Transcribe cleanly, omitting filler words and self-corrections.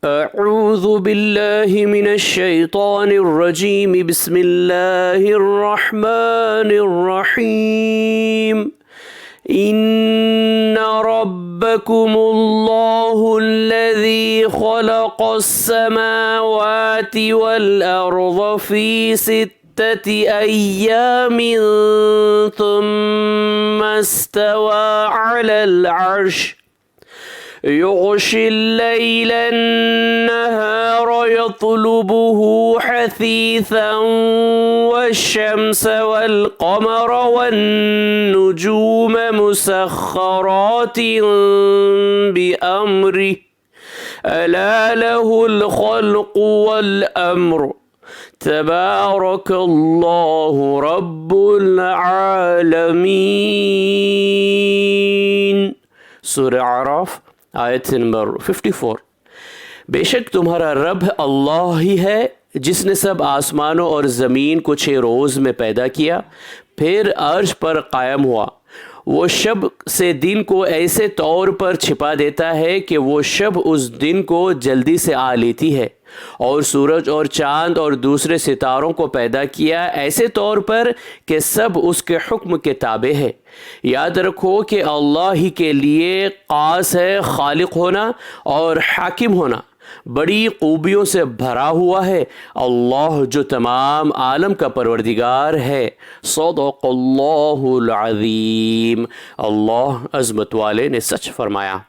अऊज़ु बिल्लाहि मिनश शैतानिर रजीम बिस्मिल्लाहिर रहमानिर रहीम इन्ना रब्बकुमुल्लाहुल्लज़ी खलक़स समावाति वल अर्ज़ फ़ी सित्तति अय्यामिन थुम्मा इस्तवा अलल अर्श युग़शिल लैला अन्नहार यत्लुबुहु हसीसन वश्शम्स वल्क़मर वन्नुजूम मुसख़्ख़रातिन बिअम्रिहि अला लहुल ख़ल्क़ु वल अम्र तबारकल्लाहु रब्बुल आलमीन। सूरह आराफ आयत नंबर 54। बेशक तुम्हारा रब अल्लाह ही है जिसने सब आसमानों और ज़मीन को 6 रोज़ में पैदा किया, फिर अर्श पर कायम हुआ। वो शब से दिन को ऐसे तौर पर छिपा देता है कि वो शब उस दिन को जल्दी से आ लेती है, और सूरज और चाँद और दूसरे सितारों को पैदा किया ऐसे तौर पर कि सब उसके हुक्म के ताबे है। याद रखो कि अल्लाह ही के लिए ख़ास है खालिक होना और हाकिम होना, बड़ी खूबियों से भरा हुआ है अल्लाह जो तमाम आलम का परवरदिगार है। सदक़ल्लाहुल अज़ीम। अल्लाह अज़मत वाले ने सच फरमाया।